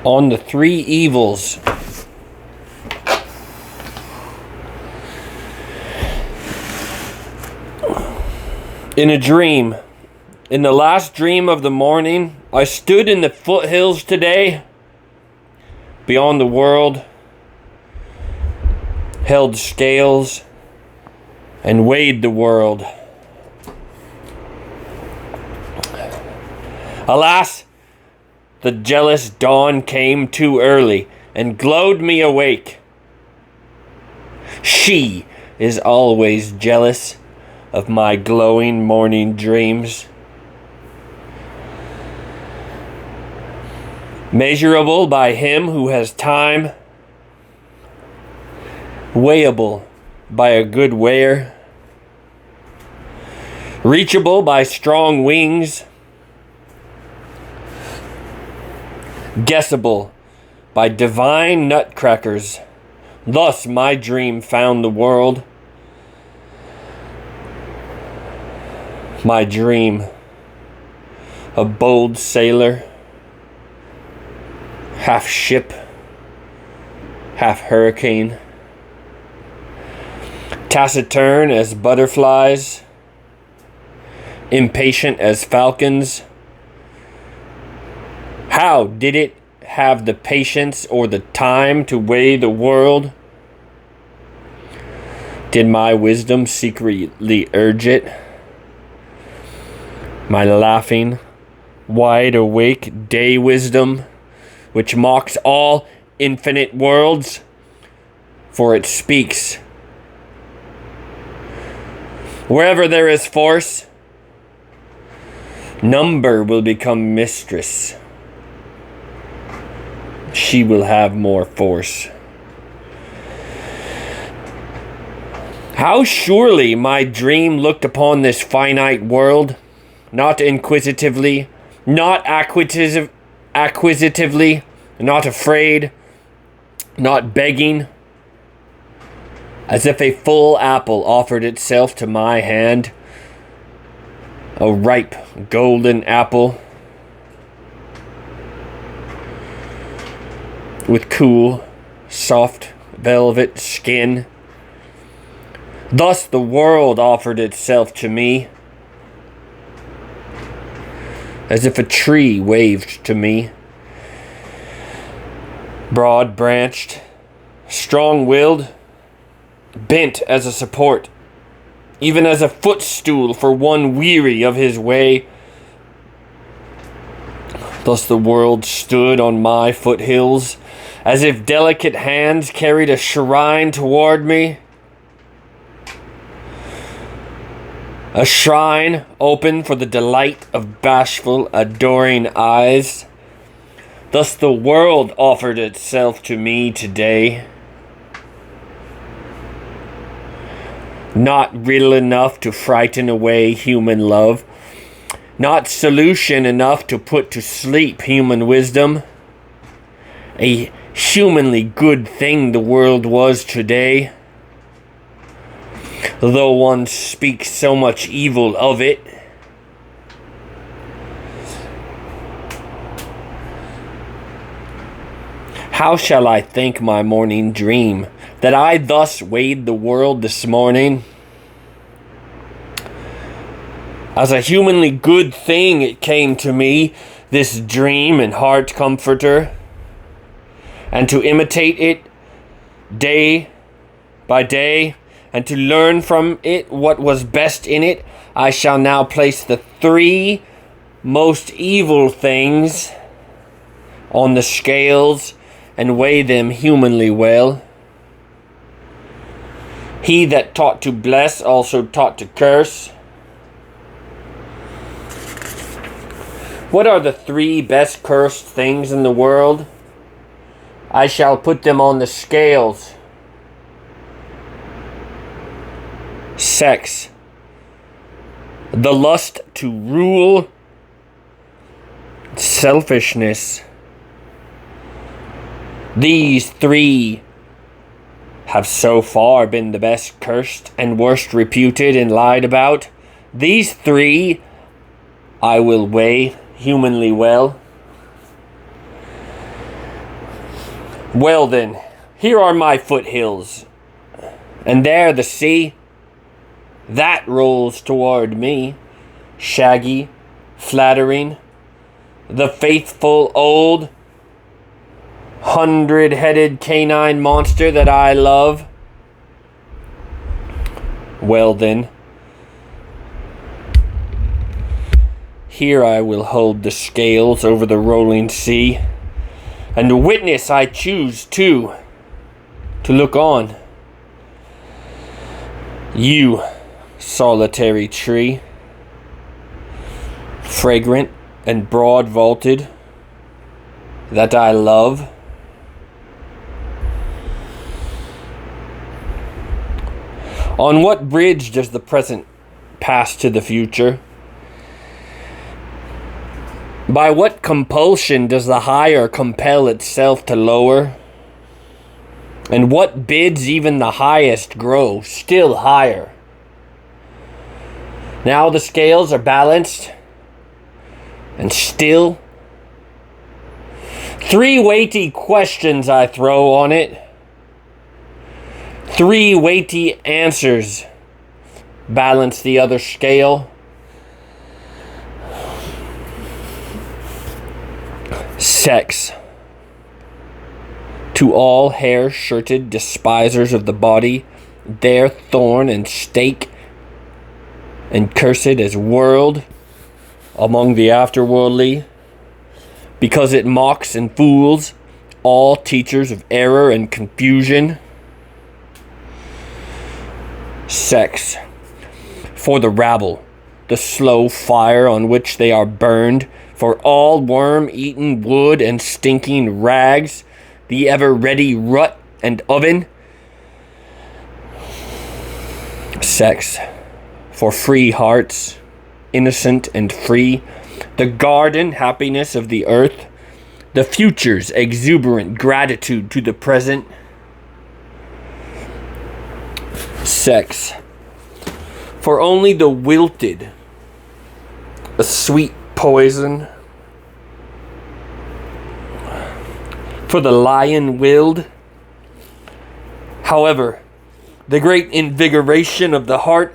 on the three evils. In a dream, in the last dream of the morning, I stood in the foothills today, beyond the world, held scales, and weighed the world. Alas, the jealous dawn came too early and glowed me awake. She is always jealous of my glowing morning dreams. Measurable by him who has time, weighable by a good weigher, reachable by strong wings, guessable by divine nutcrackers. Thus my dream found the world. My dream, a bold sailor, half ship, half hurricane, taciturn as butterflies, impatient as falcons. How did it have the patience or the time to weigh the world? Did my wisdom secretly urge it? My laughing, wide-awake day wisdom, which mocks all infinite worlds, for it speaks. Wherever there is force, number will become mistress. She will have more force. How surely my dream looked upon this finite world, not inquisitively, not acquisitively, not afraid, not begging, as if a full apple offered itself to my hand, a ripe golden apple, with cool, soft velvet skin. Thus the world offered itself to me, as if a tree waved to me, broad-branched, strong-willed, bent as a support, even as a footstool for one weary of his way. Thus the world stood on my foothills, as if delicate hands carried a shrine toward me. A shrine open for the delight of bashful, adoring eyes. Thus the world offered itself to me today. Not riddle enough to frighten away human love. Not solution enough to put to sleep human wisdom. A humanly good thing the world was today, though one speaks so much evil of it. How shall I thank my morning dream that I thus weighed the world this morning? As a humanly good thing it came to me, this dream and heart comforter, and to imitate it day by day, and to learn from it what was best in it, I shall now place the three most evil things on the scales and weigh them humanly well. He that taught to bless also taught to curse. What are the three best cursed things in the world? I shall put them on the scales. Sex, the lust to rule, selfishness. These three have so far been the best cursed and worst reputed and lied about. These three I will weigh humanly well. Well then, here are my foothills, and there the sea, that rolls toward me, shaggy, flattering, the faithful old 100-headed canine monster that I love. Well then, here I will hold the scales over the rolling sea, and witness I choose too, to look on. You, solitary tree, fragrant and broad vaulted, that I love. On what bridge does the present pass to the future? By what compulsion does the higher compel itself to lower? And what bids even the highest grow still higher? Now the scales are balanced, and still 3 weighty questions I throw on it. 3 weighty answers balance the other scale. Sex. To all hair-shirted despisers of the body, their thorn and stake, and cursed as world among the afterworldly, because it mocks and fools all teachers of error and confusion. Sex. For the rabble, the slow fire on which they are burned, for all worm-eaten wood and stinking rags, the ever-ready rut and oven. Sex. For free hearts, innocent and free, the garden happiness of the earth, the future's exuberant gratitude to the present. Sex. For only the wilted, a sweet poison. For the lion-willed. However, the great invigoration of the heart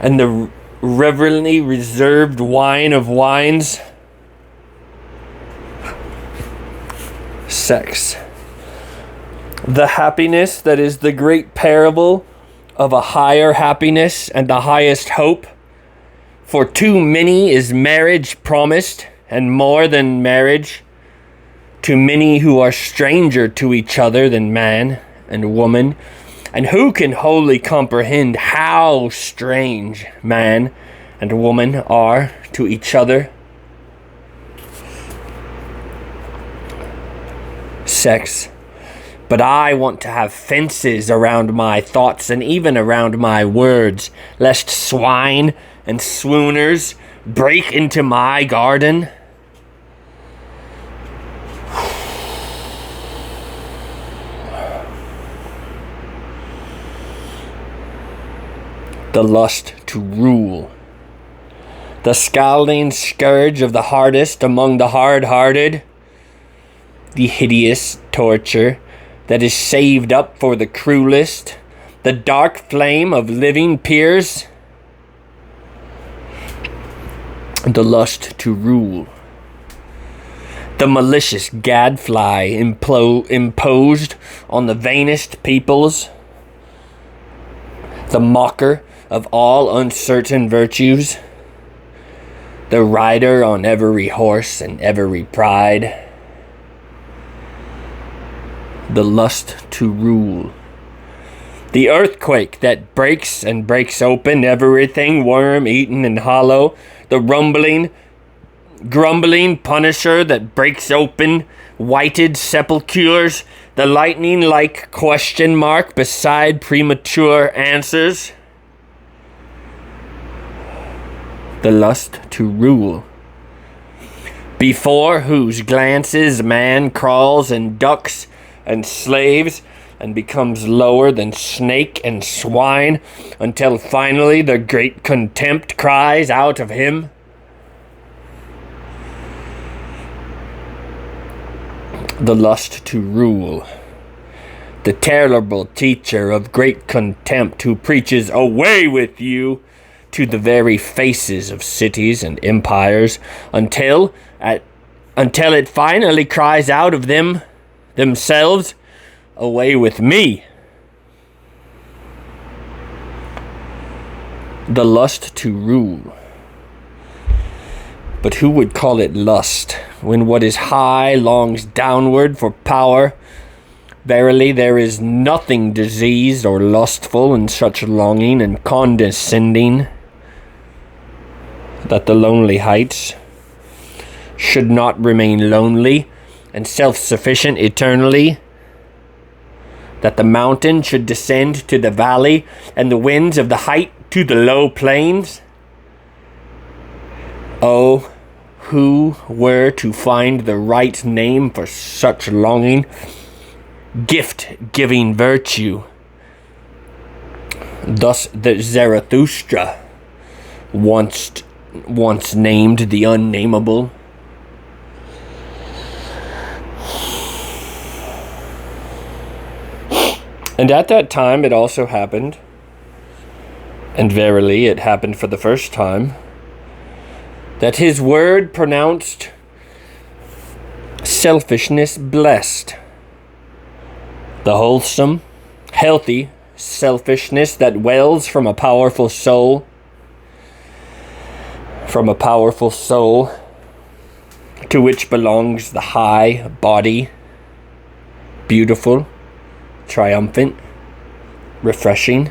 and the reverently reserved wine of wines. Sex. The happiness that is the great parable of a higher happiness and the highest hope. For too many is marriage promised, and more than marriage, to many who are stranger to each other than man and woman. And who can wholly comprehend how strange man and woman are to each other? Sex. But I want to have fences around my thoughts and even around my words, lest swine and swooners break into my garden. The lust to rule, the scalding scourge of the hardest among the hard-hearted, the hideous torture that is saved up for the cruelest, the dark flame of living peers. The lust to rule, the malicious gadfly imposed on the vainest peoples, the mocker of all uncertain virtues, the rider on every horse and every pride. The lust to rule, the earthquake that breaks and breaks open everything worm-eaten and hollow, the grumbling punisher that breaks open whited sepulchres, the lightning-like question mark beside premature answers. The lust to rule, before whose glances man crawls and ducks and slaves and becomes lower than snake and swine, until finally the great contempt cries out of him. the lust to rule, the terrible teacher of great contempt who preaches away with you to the very faces of cities and empires until it finally cries out of themselves, away with me. The lust to rule. But who would call it lust, when what is high longs downward for power? Verily, there is nothing diseased or lustful in such longing and condescending, that the lonely heights should not remain lonely and self-sufficient eternally, that the mountain should descend to the valley, and the winds of the height to the low plains. Oh, who were to find the right name for such longing, gift-giving virtue? Thus the Zarathustra once named the unnameable. And at that time it also happened, and verily it happened for the first time, that his word pronounced selfishness blessed, the wholesome, healthy selfishness that wells from a powerful soul, to which belongs the high body, beautiful, triumphant, refreshing,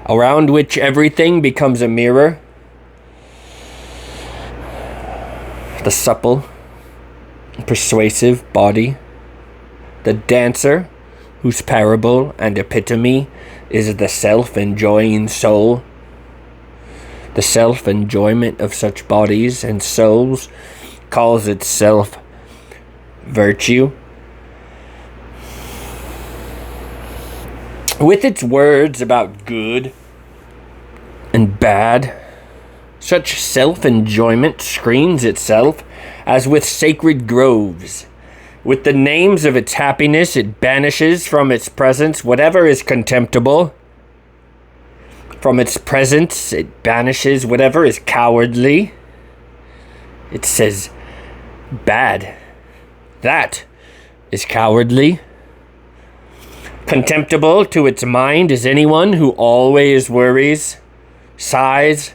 around which everything becomes a mirror. The supple, persuasive body, the dancer whose parable and epitome is the self-enjoying soul. The self-enjoyment of such bodies and souls calls itself virtue. With its words about good and bad, such self-enjoyment screens itself as with sacred groves. With the names of its happiness, it banishes from its presence whatever is contemptible. From its presence, it banishes whatever is cowardly. It says, bad. That is cowardly. Contemptible to its mind is anyone who always worries, sighs,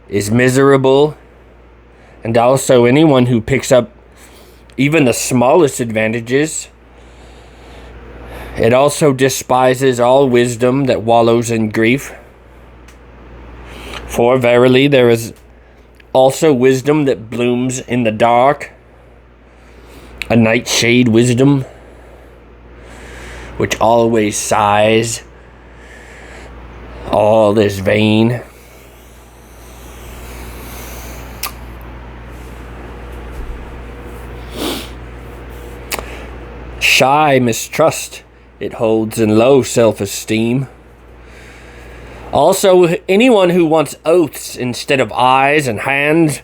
is miserable, and also anyone who picks up even the smallest advantages. It also despises all wisdom that wallows in grief. For verily there is also wisdom that blooms in the dark, a nightshade wisdom, which always sighs, all is vain. Shy mistrust it holds in low self-esteem. Also, anyone who wants oaths instead of eyes and hands.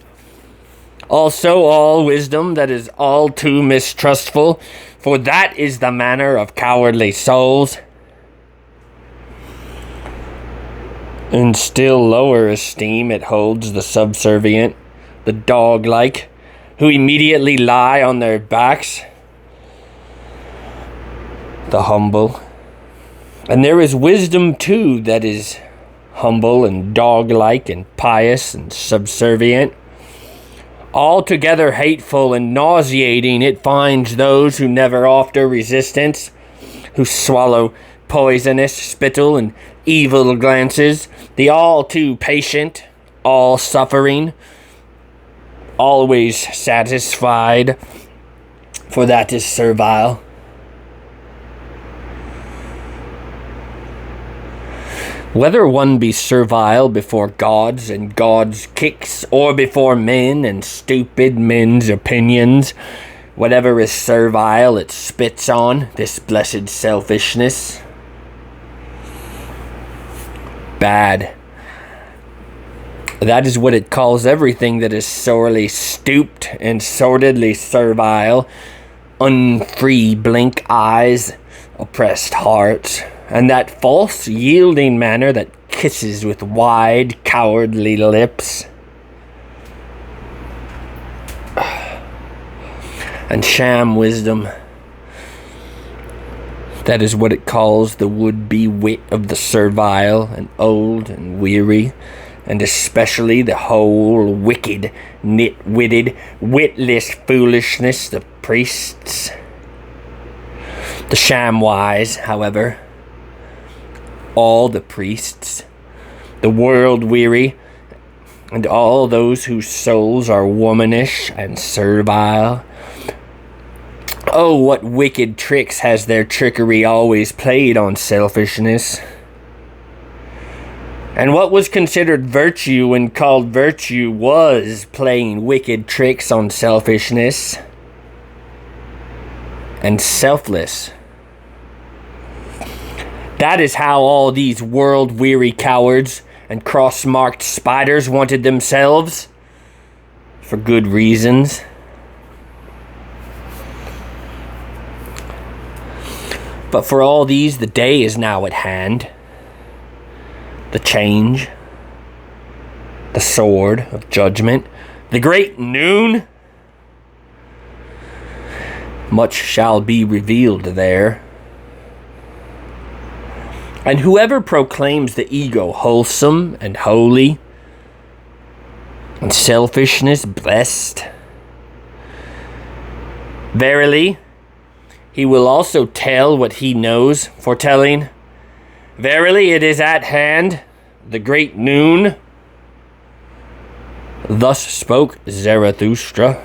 Also, all wisdom that is all too mistrustful, for that is the manner of cowardly souls. In still lower esteem it holds the subservient, the dog-like, who immediately lie on their backs, the humble. And there is wisdom too that is humble and dog-like and pious and subservient. Altogether hateful and nauseating it finds those who never offer resistance, who swallow poisonous spittle and evil glances, the all too patient, all suffering, always satisfied, for that is servile. Whether one be servile before gods and gods' kicks, or before men and stupid men's opinions, whatever is servile it spits on, this blessed selfishness. Bad. That is what it calls everything that is sorely stooped and sordidly servile, unfree blink eyes, oppressed hearts, and that false yielding manner that kisses with wide, cowardly lips. And sham wisdom. That is what it calls the would-be wit of the servile and old and weary, and especially the whole wicked, nit-witted, witless foolishness of priests. The sham-wise, however, all the priests, the world-weary, and all those whose souls are womanish and servile. Oh, what wicked tricks has their trickery always played on selfishness. And what was considered virtue and called virtue was playing wicked tricks on selfishness and selfless. That is how all these world-weary cowards and cross-marked spiders wanted themselves, for good reasons. But for all these, the day is now at hand. The change, the sword of judgment, the great noon. Much shall be revealed there. And whoever proclaims the ego wholesome and holy, and selfishness blessed, verily, he will also tell what he knows, foretelling, verily it is at hand, the great noon. Thus spoke Zarathustra.